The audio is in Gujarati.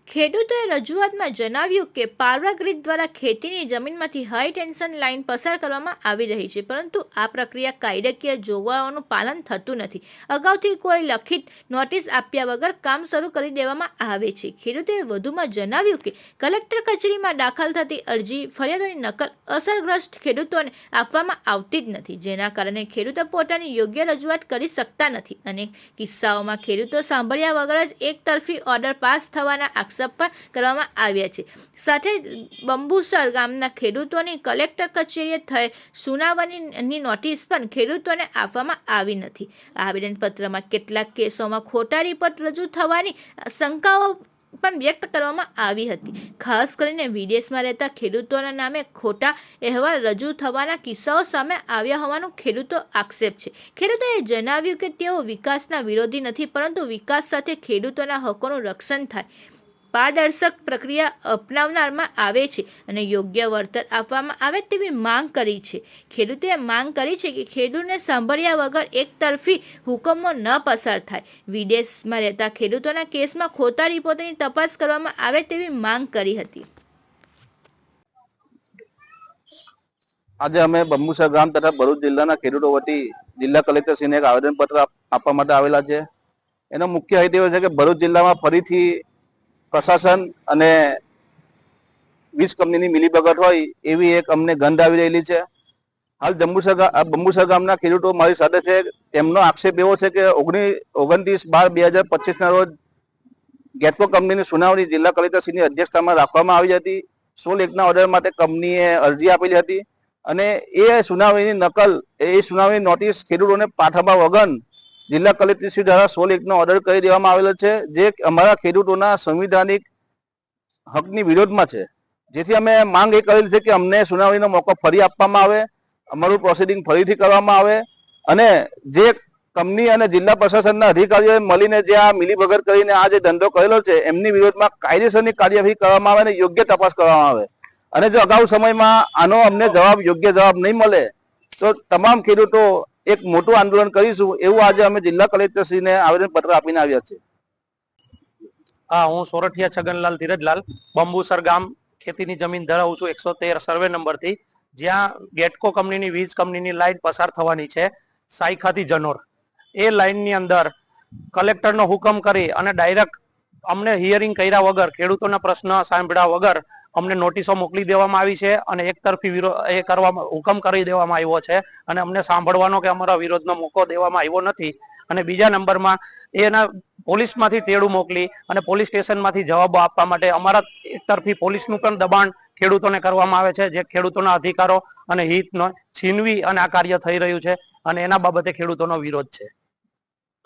ખેડૂતોએ રજૂઆતમાં જણાવ્યું કે પાવર ગ્રીડ દ્વારા ખેતીની જમીનમાંથી હાઈ ટેન્શન લાઇન પસાર કરવામાં આવી રહી છે, પરંતુ આ પ્રક્રિયા કાયદાકીય જોગવાઈઓનું પાલન થતું નથી. અગાઉથી કોઈ લખિત નોટિસ આપ્યા વગર કામ શરૂ કરી દેવામાં આવે છે. ખેડૂતોએ વધુમાં જણાવ્યું કે કલેક્ટર કચેરીમાં દાખલ થતી અરજી ફરિયાદોની નકલ અસરગ્રસ્ત ખેડૂતોને આપવામાં આવતી જ નથી, જેના કારણે ખેડૂતો પોતાની યોગ્ય રજૂઆત કરી શકતા નથી. અને કિસ્સાઓમાં ખેડૂતો સાંભળ્યા વગર જ એકતરફી ઓર્ડર પાસ થવાના આક્ષેપ પણ કરવામાં આવ્યા છે. સાથે બંબુસર ગામના ખેડૂતોની કલેક્ટર કચેરીએ થઈ સુનાવણીની નોટિસ પણ ખેડૂતોને આપવામાં આવી નથી. આવેદનપત્રમાં કેટલાક કેસોમાં ખોટા રિપોર્ટ રજૂ થવાની શંકાઓ પણ વ્યક્ત કરવામાં આવી હતી. ખાસ કરીને વિદેશમાં રહેતા ખેડૂતોના નામે ખોટા અહેવાલ રજૂ થવાના કિસ્સાઓ સામે આવ્યા હોવાનો ખેડૂતો આક્ષેપ છે. ખેડૂતોએ જણાવ્યું કે તેઓ વિકાસના વિરોધી નથી, પરંતુ વિકાસ સાથે ખેડૂતોના હકોનું રક્ષણ થાય, પારદર્શક પ્રક્રિયા અપનાવવામાં આવે છે અને યોગ્ય વળતર આપવામાં આવે તેવી માંગ કરી છે. ખેડૂતોએ માંગ કરી છે કે ખેડૂતને સાંભળ્યા વગર એકતરફી હુકમો ન પસાર થાય. વિદેશમાં રહેતા ખેડૂતોના કેસમાં ખોટા રિપોર્ટની તપાસ કરવામાં આવે તેવી માંગ કરી હતી. આજે અમે બંબુસર ગામ તથા ભરૂચ જિલ્લાના ખેડૂતો વતી જિલ્લા કલેક્ટરશ્રીને એક આવેદનપત્ર આપવા માટે આવેલા છે. એનો મુખ્ય હેતુ એ છે કે ભરૂચ જિલ્લામાં ફરીથી પ્રશાસન અને વીજ કંપનીની મિલીભગત હોય એવી એક અમને ગંધ આવી રહેલી છે. હાલ બંબુસર ગામના ખેડૂતો મારી સાથે છે. તેમનો આક્ષેપ એવો છે કે 29/12/2025 ના રોજ ગેટકો કંપનીની સુનાવણી જિલ્લા કલેક્ટરશ્રીની અધ્યક્ષતામાં રાખવામાં આવી હતી. 16(1) ઓર્ડર માટે કંપનીએ અરજી આપેલી હતી અને એ સુનાવણીની નકલ, એ સુનાવણી નોટિસ ખેડૂતોને પાઠવવા વગર જિલ્લા કલેક્ટરશ્રી દ્વારા 16(1) ઓર્ડર કરી દેવામાં આવેલો છે, જે અમારા ખેડૂતોના સંવિધાનિક હકની વિરોધમાં છે. જેથી અમે માંગ એ કરેલી છે કે અમને સુનાવણીનો મોકો ફરી આપવામાં આવે, અમારું પ્રોસિડિંગ ફરીથી કરવામાં આવે અને જે કંપની અને જિલ્લા પ્રશાસનના અધિકારીઓએ મળીને જે આ મિલીભગત કરીને આ જે ધંધો કરેલો છે એમની વિરોધમાં કાયદેસરની કાર્યવાહી કરવામાં આવે અને યોગ્ય તપાસ કરવામાં આવે. અને જો અગાઉ સમયમાં આનો અમને યોગ્ય જવાબ નહીં મળે તો તમામ ખેડૂતો એક મોટું આંદોલન કરીશું, એવું આજે અમે જિલ્લા કલેક્ટરશ્રીને આવેદનપત્ર આપીને આવ્યા છે. હા, હું સોરઠિયા છગનલાલ ધીરજલાલ બંબુસર ગામ ખેતીની જમીન ધરાવું છું 113 સર્વે નંબરથી, જ્યાં ગેટકો કંપનીની વીજ કંપનીની લાઈન પસાર થવાની છે સાયખાથી જનોર. એ લાઈનની અંદર કલેક્ટરનો હુકમ કરી અને ડાયરેક્ટ અમને હિયરિંગ કર્યા વગર, ખેડૂતોના પ્રશ્ન સાંભળ્યા વગર અમને નોટિસો મોકલી દેવામાં આવી છે અને એકતરફી હુકમ કરી દેવામાં આવ્યો છે અને અમને સાંભળવાનો કે અમારા વિરોધનો મોકો દેવામાં આવ્યો નથી. અને બીજા નંબરમાં એના પોલીસમાંથી તેડું મોકલી અને પોલીસ સ્ટેશનમાંથી જવાબો આપવા માટે અમારા એકતરફી પોલીસનું પણ દબાણ ખેડૂતોને કરવામાં આવે છે, જે ખેડૂતોના અધિકારો અને હિતનો છીનવી અને આ કાર્ય થઈ રહ્યું છે અને એના બાબતે ખેડૂતોનો વિરોધ છે.